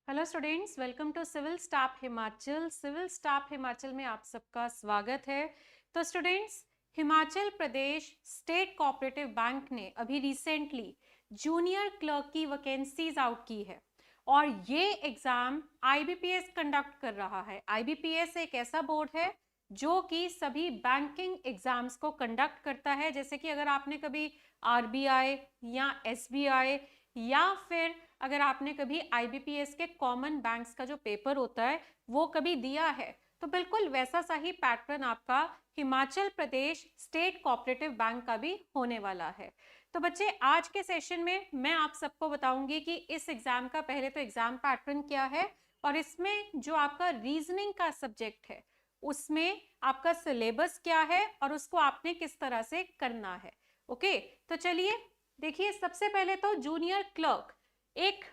Hello students, welcome to civil staff Himachal. Civil staff Himachal में आप सबका स्वागत है। तो students, Himachal Pradesh state cooperative bank ने अभी रिसेंटली जूनियर क्लर्क की वैकेंसीज आउट की है और ये एग्जाम आईबीपीएस कंडक्ट कर रहा है। आईबीपीएस एक ऐसा बोर्ड है जो कि सभी बैंकिंग एग्जाम्स को कंडक्ट करता है। जैसे कि अगर आपने कभी आरबीआई या एसबीआई या फिर अगर आपने कभी आईबीपीएस के कॉमन बैंक्स का जो पेपर होता है वो कभी दिया है, तो बिल्कुल वैसा सा ही पैटर्न आपका Himachal Pradesh state cooperative bank का भी होने वाला है। तो बच्चे, आज के सेशन में मैं आप सबको बताऊंगी कि इस एग्जाम का पहले तो एग्जाम पैटर्न क्या है और इसमें जो आपका रीजनिंग का सब्जेक्ट है उसमें आपका सिलेबस क्या है और उसको आपने किस तरह से करना है। ओके, तो चलिए देखिए, सबसे पहले तो जूनियर क्लर्क एक,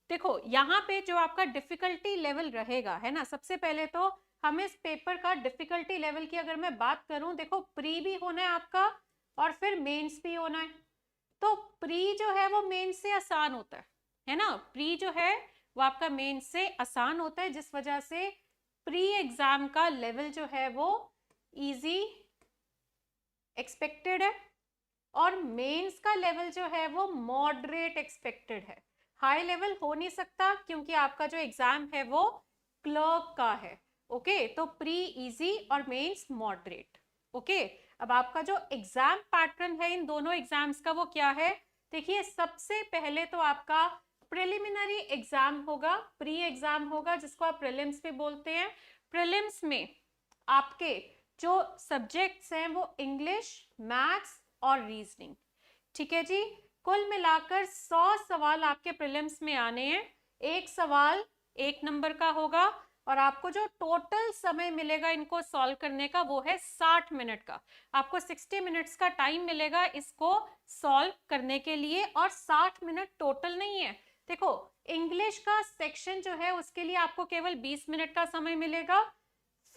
देखो यहाँ पे जो आपका डिफिकल्टी लेवल रहेगा है ना, सबसे पहले तो हम इस पेपर का डिफिकल्टी लेवल की अगर मैं बात करूं, देखो प्री भी होना है आपका और फिर मेंस भी होना है। तो प्री जो है वो मेंस से आसान होता है ना, प्री जो है वो आपका मेंस से आसान होता है, जिस वजह से प्री एग्जाम का लेवल जो है वो इजी एक्सपेक्टेड है और मेंस का लेवल जो है वो मॉडरेट एक्सपेक्टेड है। हाई लेवल हो नहीं सकता क्योंकि आपका जो एग्जाम है वो क्लर्क का है। ओके, तो प्री इजी और मेंस मॉडरेट। ओके, अब आपका जो एग्जाम पैटर्न है इन दोनों एग्जाम्स का वो क्या है, देखिए सबसे पहले तो आपका प्रिलिमिनरी एग्जाम होगा, प्री एग्जाम होगा जिसको आप प्रीलिम्स भी बोलते हैं। प्रीलिम्स में आपके जो सब्जेक्ट्स हैं वो इंग्लिश, मैथ्स और रीजनिंग। ठीक है जी, कुल मिलाकर 100 सवाल आपके प्रीलिम्स में आने हैं। एक सवाल 1 नंबर का होगा और आपको जो टोटल समय मिलेगा इनको सॉल्व करने का वो है 60 मिनट का। आपको 60 मिनट्स का टाइम मिलेगा इसको सॉल्व करने के लिए और 60 मिनट टोटल नहीं है। देखो, इंग्लिश का सेक्शन जो है उसके लिए आपको केवल 20 मिनट का समय मिलेगा,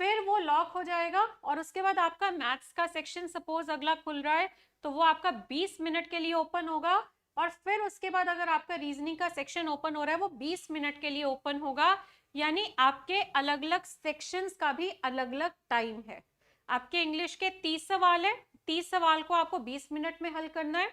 फिर वो लॉक हो जाएगा और उसके बाद आपका मैथ्स का सेक्शन सपोज अगला खुल रहा है तो वो आपका 20 मिनट के लिए ओपन होगा और फिर उसके बाद अगर आपका रीजनिंग का सेक्शन ओपन हो रहा है वो 20 मिनट के लिए ओपन होगा। यानी आपके अलग अलग सेक्शंस का भी अलग अलग टाइम है। आपके इंग्लिश के 30 सवाल है, 30 सवाल को आपको 20 मिनट में हल करना है।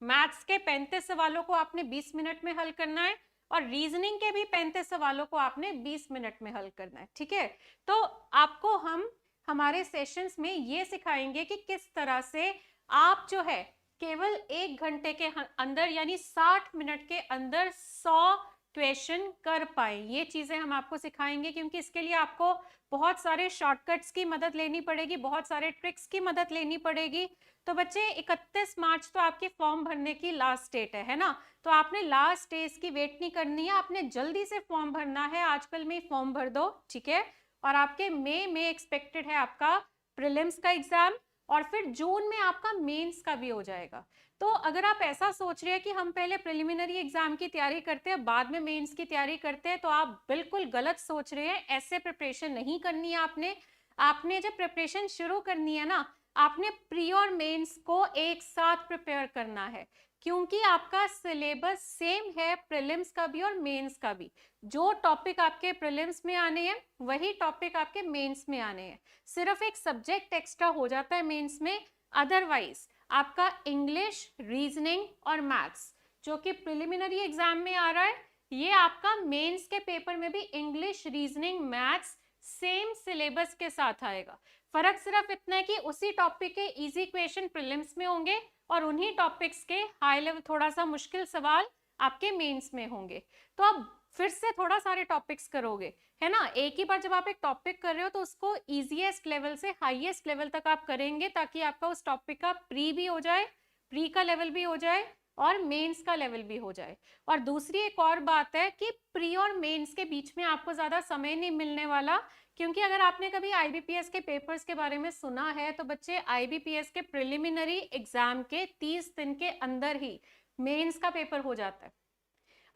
मैथ्स के 35 सवालों को आपने 20 मिनट में हल करना है और रीजनिंग के भी 35 सवालों को आपने 20 मिनट में हल करना है। ठीक है, तो आपको हम हमारे सेशंस में ये सिखाएंगे कि किस तरह से आप जो है केवल 1 घंटे के अंदर यानी 60 मिनट के अंदर 100 क्वेश्चन कर पाए। ये चीजें हम आपको सिखाएंगे क्योंकि इसके लिए आपको बहुत सारे शॉर्टकट्स की मदद लेनी पड़ेगी, बहुत सारे ट्रिक्स की मदद लेनी पड़ेगी। तो बच्चे, 31 मार्च तो आपके फॉर्म भरने की लास्ट डेट है ना, तो आपने लास्ट डेज की वेट नहीं करनी है, आपने जल्दी से फॉर्म भरना है, आजकल में फॉर्म भर दो। ठीक है, और आपके मई में एक्सपेक्टेड है आपका प्रीलिम्स का एग्जाम और फिर जून में आपका मेंस का भी हो जाएगा। तो अगर आप ऐसा सोच रहे हैं कि हम पहले प्रिलिमिनरी एग्जाम की तैयारी करते हैं बाद में मेंस की तैयारी करते हैं, तो आप बिल्कुल गलत सोच रहे हैं। ऐसे प्रिपरेशन नहीं करनी है आपने। आपने जब प्रिपरेशन शुरू करनी है ना, आपने प्री और मेंस को एक साथ प्रिपेयर करना है क्योंकि आपका सिलेबस सेम है प्रीलिम्स का भी और मेंस का भी। जो टॉपिक आपके प्रीलिम्स में आने हैं वही टॉपिक आपके मेंस में आने हैं, सिर्फ एक सब्जेक्ट एक्स्ट्रा हो जाता है मेंस में। अदरवाइज आपका इंग्लिश, रीजनिंग और मैथ्स जो कि प्रिलिमिनरी एग्जाम में आ रहा है, ये आपका मेंस के पेपर में भी English, reasoning, maths same syllabus के साथ आएगा। फर्क सिर्फ इतना है कि उसी टॉपिक के इजी क्वेश्चन प्रीलिम्स में होंगे और उन्हीं टॉपिक्स के हाई लेवल थोड़ा सा मुश्किल सवाल आपके मेंस में होंगे। तो अब फिर से थोड़ा सारे टॉपिक्स करोगे है ना, एक ही बार जब आप एक टॉपिक कर रहे हो तो उसको इजीएस्ट लेवल से हाईएस्ट लेवल तक आप करेंगे ताकि आपका उस टॉपिक का प्री भी हो जाए, प्री का लेवल भी हो जाए और मेंस का लेवल भी हो जाए। और दूसरी एक और बात है कि प्री और मेंस के बीच में आपको ज्यादा समय नहीं मिलने वाला, क्योंकि अगर आपने कभी आईबीपीएस के पेपर्स के बारे में सुना है तो बच्चे, आईबीपीएस के प्रिलिमिनरी एग्जाम के 30 दिन के अंदर ही मेंस का पेपर हो जाता है।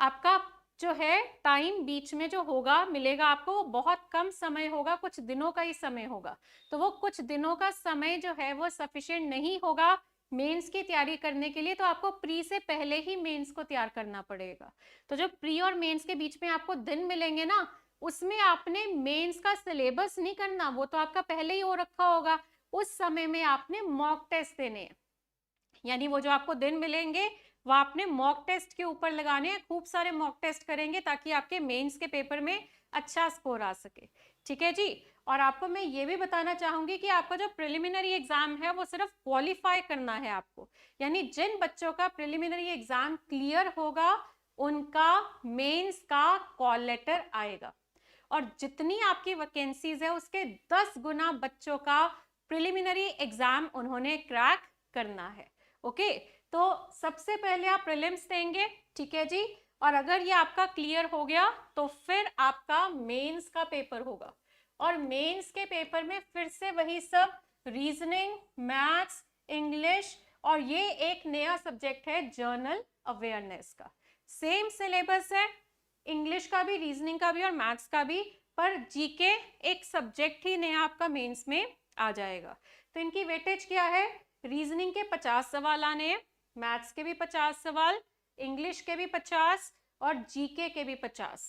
आपका जो है टाइम बीच में जो होगा मिलेगा आपको वो बहुत कम समय होगा, कुछ दिनों का ही समय होगा। तो वो कुछ दिनों का समय जो है वो सफिशिएंट नहीं होगा मेंस की तैयारी करने के लिए तो आपको प्री से पहले ही मेंस को तैयार करना पड़ेगा। तो जो प्री और मेंस के बीच में आपको दिन मिलेंगे ना, उसमें आपने मेंस का सिलेबस नहीं करना, वो तो आपका पहले ही हो रखा होगा। उस समय में आपने मॉक टेस्ट देने हैं, यानी वो जो आपको दिन मिलेंगे वो आपने मॉक टेस्ट के ऊपर लगाने हैं। खूब सारे मॉक टेस्ट करेंगे ताकि आपके मेंस के पेपर में अच्छा स्कोर आ सके। ठीक है जी। और आपको मैं ये भी बताना चाहूंगी कि आपका जो प्रिलिमिनरी एग्जाम है वो सिर्फ क्वालिफाई करना है आपको, यानी जिन बच्चों का प्रिलिमिनरी एग्जाम क्लियर होगा उनका मेंस का कॉल लेटर आएगा, और जितनी आपकी वैकेंसीज है उसके 10 गुना बच्चों का प्रिलिमिनरी एग्जाम उन्होंने क्रैक करना है। ओके, तो सबसे पहले आप प्रीलिम्स देंगे, ठीक है जी, और अगर ये आपका क्लियर हो गया तो फिर आपका मेंस का पेपर होगा, और मेंस के पेपर में फिर से वही सब रीजनिंग, मैथ्स, इंग्लिश, और ये एक नया सब्जेक्ट है जर्नल अवेयरनेस का। सेम सिलेबस है, इंग्लिश का भी, रीजनिंग का भी और मैथ्स का भी, पर जीके एक सब्जेक्ट ही नया आपका मेंस में आ जाएगा। तो इनकी वेटेज क्या है? रीजनिंग के 50 सवाल आने हैं, मैथ्स के भी 50 सवाल, इंग्लिश के भी 50 और जीके के भी 50,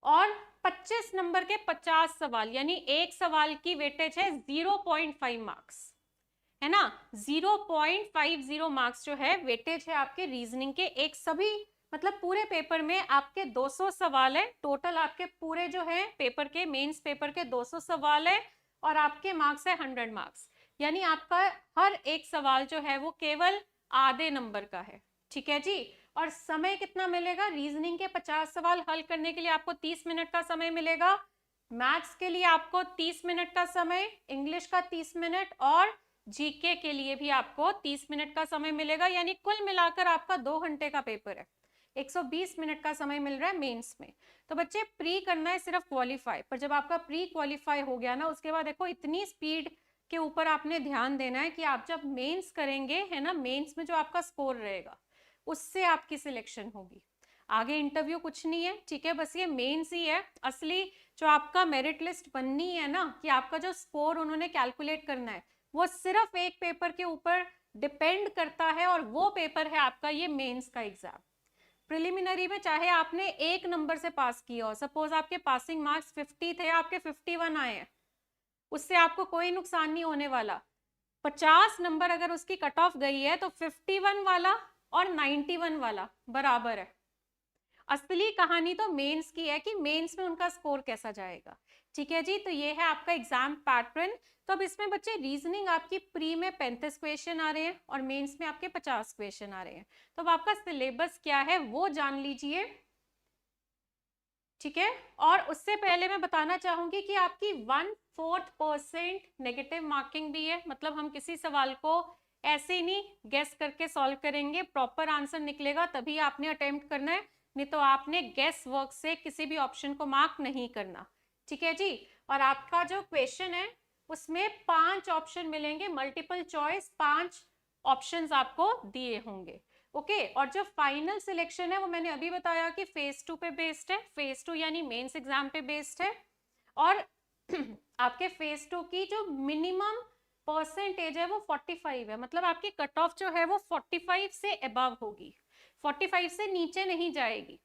और 25 नंबर के 50 सवाल, यानी एक सवाल की वेटेज है 0.5 मार्क्स, है ना। 0.50 मार्क्स जो है वेटेज है आपके रीजनिंग के। एक सभी मतलब पूरे पेपर में आपके 200 सवाल है टोटल, आपके पूरे जो है पेपर के, मेंस पेपर के 200 सवाल है, और आपके मार्क्स है 100 मार्क्स, यानी आपका हर एक सवाल जो है वो केवल आधे नंबर का है। ठीक है जी। और समय कितना मिलेगा? रीजनिंग के 50 सवाल हल करने के लिए आपको 30 मिनट का समय मिलेगा, मैथ्स के लिए आपको 30 मिनट का समय, इंग्लिश का 30 मिनट, और जीके के लिए भी आपको 30 मिनट का समय मिलेगा, यानी कुल मिलाकर आपका 2 घंटे का पेपर है। 120 मिनट का समय मिल रहा है मेंस में। तो बच्चे प्री करना है सिर्फ क्वालिफाई, पर जब आपका प्री क्वालिफाई हो गया ना, उसके बाद देखो इतनी स्पीड के ऊपर आपने ध्यान देना है कि आप जब मेंस करेंगे, है ना, मेंस में जो आपका स्कोर रहेगा उससे आपकी सिलेक्शन होगी। आगे इंटरव्यू कुछ नहीं है, ठीक है, बस ये मेंस ही है। असली जो आपका मेरिट लिस्ट बननी है ना, कि आपका जो स्कोर उन्होंने कैलकुलेट करना है, वो सिर्फ एक पेपर के ऊपर डिपेंड करता है, और वो पेपर है आपका ये मेंस का एग्जाम। प्रिलिमिनरी में चाहे आपने एक नंबर से पास किया हो, सपोज आपके पासिंग मार्क्स 50 थे, आपके 51 आए हैं, उससे आपको कोई नुकसान नहीं होने वाला। 50 नंबर अगर उसकी कट ऑफ गई है तो 51 वाला और 91 वाला बराबर है। असली कहानी तो मेंस की है कि मेंस में उनका स्कोर कैसा जाएगा। ठीक है जी। तो ये है आपका एग्जाम पैटर्न। तो अब इसमें बच्चे रीजनिंग आपकी प्री में 35 क्वेश्चन आ रहे हैं और मेंस में आपके 50 क्वेश्चन आ रहे हैं। तो अब आपका सिलेबस क्या है वो जान लीजिए, ठीक है। और उससे पहले मैं बताना चाहूंगी कि आपकी 1/4% नेगेटिव मार्किंग भी है, मतलब हम किसी सवाल को ऐसे ही नहीं गेस करके सॉल्व करेंगे, प्रॉपर आंसर निकलेगा तभी आपने अटेम्प्ट करना है, नहीं तो आपने गेस वर्क से किसी भी ऑप्शन को मार्क नहीं करना। ठीक है जी। और आपका जो क्वेश्चन है उसमें 5 ऑप्शन मिलेंगे, मल्टीपल चॉइस 5 ऑप्शंस आपको दिए होंगे। ओके और जो फाइनल सिलेक्शन है वो मैंने अभी बताया कि फेज 2 पे बेस्ड है, फेज 2 यानी मेंस एग्जाम पे बेस्ड है, और आपके फेज 2 की जो मिनिमम परसेंटेज है वो 45 है, मतलब आपकी कट ऑफ जो है वो 45 से अबव होगी, 45 से नीचे नहीं जाएगी।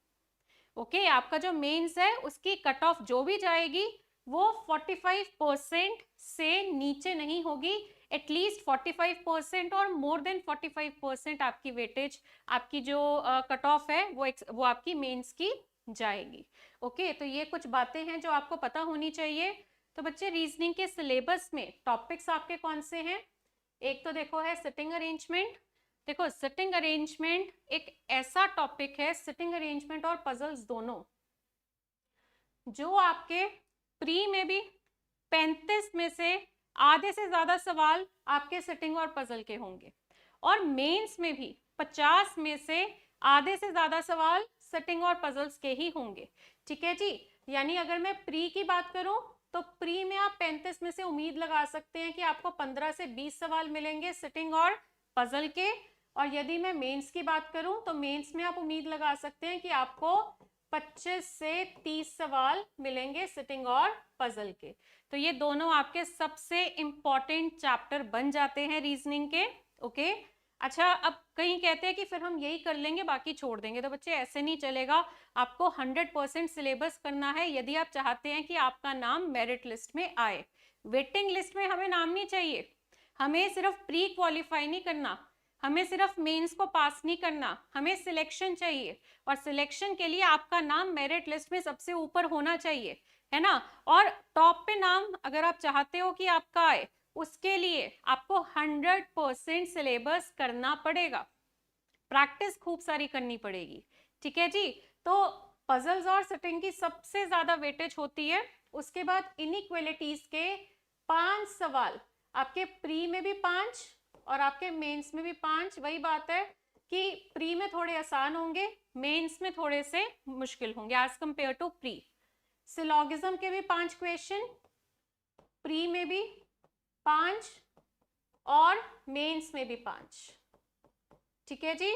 ओके आपका जो मेंस है उसकी कट ऑफ जो भी जाएगी वो 45% से नीचे नहीं होगी, एटलीस्ट 45% और मोर देन 45% आपकी वेटेज, आपकी जो कट ऑफ है वो आपकी मेंस की जाएगी। ओके तो ये कुछ बातें हैं जो आपको पता होनी चाहिए। तो बच्चे रीजनिंग के सिलेबस में टॉपिक्स आपके कौन से हैं? एक तो देखो है सिटिंग अरेंजमेंट। देखो सिटिंग अरेंजमेंट एक ऐसा टॉपिक है, सिटिंग अरेंजमेंट और पजल्स दोनों, जो आपके प्री में भी 35 में से आधे से ज्यादा सवाल आपके सिटिंग और पजल के होंगे, और मेंस में भी 50 में से आधे से ज्यादा सवाल सिटिंग और पजल्स के ही होंगे। ठीक है जी। यानी अगर मैं प्री की बात करूं तो प्री में आप 35 में से उम्मीद लगा सकते हैं कि आपको 15 से 20 सवाल मिलेंगे सिटिंग और पजल के, और यदि मैं मेंस की बात करूं तो मेंस में आप उम्मीद लगा सकते हैं कि आपको 25 से 30 सवाल मिलेंगे सिटिंग और पजल के। तो ये दोनों आपके सबसे इंपॉर्टेंट चैप्टर बन जाते हैं रीजनिंग के। ओके अच्छा, अब कहीं कहते हैं कि फिर हम यही कर लेंगे बाकी छोड़ देंगे, तो बच्चे ऐसे नहीं चलेगा। आपको 100% सिलेबस करना है यदि आप चाहते हैं कि आपका नाम मेरिट लिस्ट में आए। वेटिंग लिस्ट में हमें नाम नहीं चाहिए, हमें सिर्फ प्री क्वालिफाई नहीं करना, हमें सिर्फ मेंस को पास नहीं करना, हमें सिलेक्शन चाहिए। और सिलेक्शन के लिए आपका नाम मेरिट लिस्ट में सबसे ऊपर होना चाहिए, है ना। और टॉप पे नाम अगर आप चाहते हो कि आपका आए, उसके लिए आपको 100% सिलेबस करना पड़ेगा, प्रैक्टिस खूब सारी करनी पड़ेगी, ठीक है जी। तो पजल्स और सिटिंग की सबसे ज्यादा वेटेज होती है। उसके बाद इनइक्वालिटीज के 5 सवाल, आपके प्री में भी 5 और आपके मेंस में भी 5। वही बात है कि प्री में थोड़े आसान होंगे, मेंस में थोड़े से मुश्किल होंगे as compare to pre. Syllogism के भी 5 क्वेश्चन, प्री में भी 5 और मेंस में भी 5, ठीक है जी।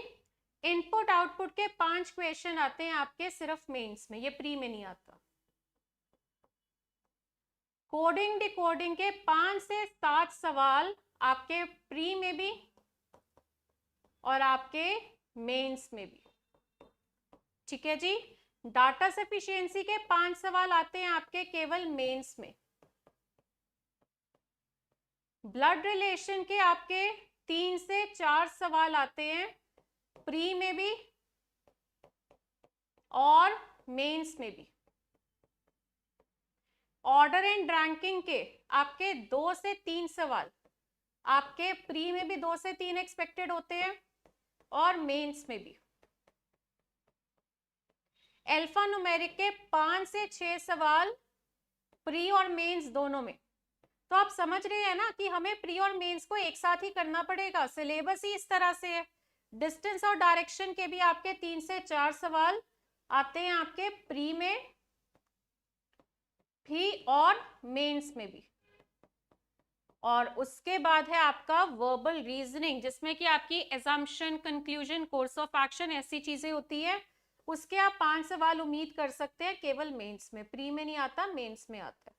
इनपुट आउटपुट के 5 क्वेश्चन आते हैं आपके सिर्फ मेंस में, ये प्री में नहीं आता। कोडिंग डिकोडिंग के 5 से 7 सवाल आपके प्री में भी और आपके मेंस में भी, ठीक है जी। डाटा सफिशिएंसी के 5 सवाल आते हैं आपके केवल मेंस में। ब्लड रिलेशन के आपके 3 से 4 सवाल आते हैं प्री में भी और मेंस में भी। ऑर्डर एंड रैंकिंग के आपके 2 से 3 सवाल आपके प्री में भी 2 से 3 एक्सपेक्टेड होते हैं और मेंस में भी। अल्फा न्यूमेरिक के 5 से 6 सवाल प्री और मेंस दोनों में। तो आप समझ रहे हैं ना कि हमें प्री और मेंस को एक साथ ही करना पड़ेगा, सिलेबस ही इस तरह से है। डिस्टेंस और डायरेक्शन के भी आपके 3 से 4 सवाल आते हैं आपके प्री में भी और मेंस में भी। और उसके बाद है आपका वर्बल रीजनिंग, जिसमें कि आपकी assumption, conclusion, course of action ऐसी चीजें होती है। उसके आप 5 सवाल उम्मीद कर सकते हैं केवल मेंस में, प्री में नहीं आता, मेंस में आता है।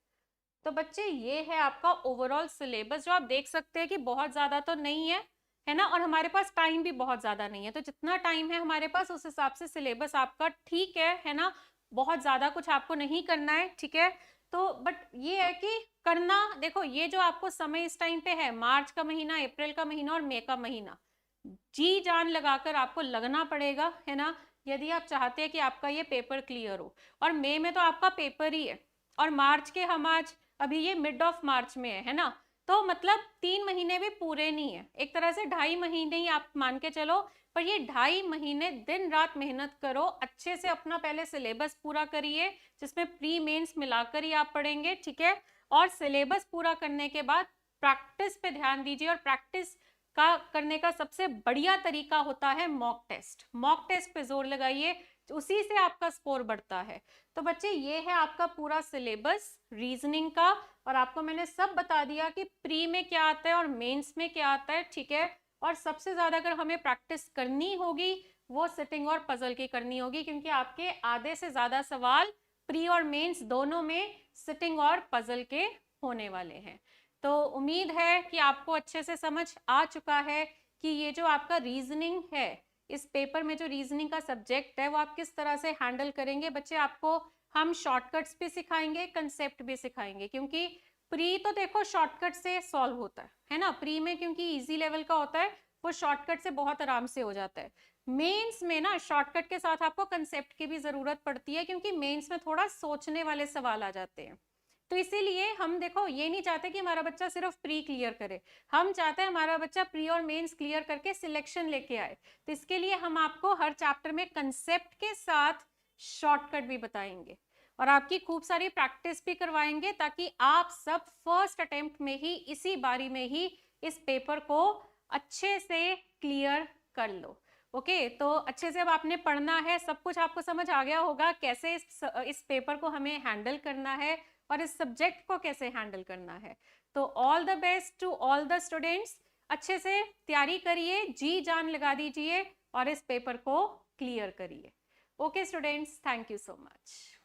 तो बच्चे ये है आपका ओवरऑल सिलेबस, जो आप देख सकते हैं कि बहुत ज्यादा तो नहीं है, है ना। और हमारे पास टाइम भी बहुत ज्यादा नहीं है, तो जितना टाइम है हमारे पास उस हिसाब से सिलेबस आपका ठीक है ना। बहुत ज्यादा कुछ आपको नहीं करना है, ठीक है। तो बट ये है कि करना, देखो ये जो आपको समय इस टाइम पे है, मार्च का महीना, अप्रैल का महीना और मई का महीना, जी जान लगाकर आपको लगना पड़ेगा, है ना, यदि आप चाहते हैं कि आपका ये पेपर क्लियर हो। और मई में तो आपका पेपर ही है, और मार्च के हम आज अभी ये मिड ऑफ मार्च में है ना। तो मतलब 3 महीने भी पूरे नहीं है, एक तरह से 2.5 महीने ही आप मान के चलो। पर ये 2.5 महीने दिन रात मेहनत करो, अच्छे से अपना पहले सिलेबस पूरा करिए, जिसमें प्री मेंस मिलाकर ही आप पढ़ेंगे, ठीक है। और सिलेबस पूरा करने के बाद प्रैक्टिस पे ध्यान दीजिए, और प्रैक्टिस का करने का सबसे बढ़िया तरीका होता है मॉक टेस्ट। मॉक टेस्ट पे जोर लगाइए, उसी से आपका स्कोर बढ़ता है। तो बच्चे ये है आपका पूरा सिलेबस रीजनिंग का, और आपको मैंने सब बता दिया कि प्री में क्या आता है और मेंस में क्या आता है, ठीक है। और सबसे ज्यादा अगर हमें प्रैक्टिस करनी होगी वो सिटिंग और पजल की करनी होगी, क्योंकि आपके आधे से ज्यादा सवाल प्री और मेंस दोनों में सिटिंग और पजल के होने वाले हैं। तो उम्मीद है कि आपको अच्छे से समझ आ चुका है कि ये जो आपका रीजनिंग है, इस पेपर में जो रीजनिंग का सब्जेक्ट है वो आप किस तरह से हैंडल करेंगे। बच्चे आपको हम शॉर्टकट्स भी सिखाएंगे, कंसेप्ट भी सिखाएंगे, क्योंकि प्री तो देखो शॉर्टकट से सॉल्व होता है ना। प्री में क्योंकि इजी लेवल का होता है, वो शॉर्टकट से बहुत आराम से हो जाता है। मेंस में ना शॉर्टकट के साथ आपको कंसेप्ट की भी जरूरत पड़ती है, क्योंकि मेंस में थोड़ा सोचने वाले सवाल आ जाते हैं। तो इसीलिए हम देखो ये नहीं चाहते कि हमारा बच्चा सिर्फ प्री क्लियर करे, हम चाहते हैं हमारा बच्चा प्री और मेंस क्लियर करके सिलेक्शन लेके आए। तो इसके लिए हम आपको हर चैप्टर में कंसेप्ट के साथ शॉर्टकट भी बताएंगे, और आपकी खूब सारी प्रैक्टिस भी करवाएंगे, ताकि आप सब फर्स्ट अटेम्प्ट में ही, इसी बारी में ही इस पेपर को अच्छे से क्लियर कर लो। ओके तो अच्छे से अब आपने पढ़ना है, सब कुछ आपको समझ आ गया होगा कैसे इस पेपर को हमें हैंडल करना है और इस सब्जेक्ट को कैसे हैंडल करना है। तो all the best to all the students, अच्छे से तैयारी करिए, जी जान लगा दीजिए और इस पेपर को क्लियर करिए। Okay students, thank you so much.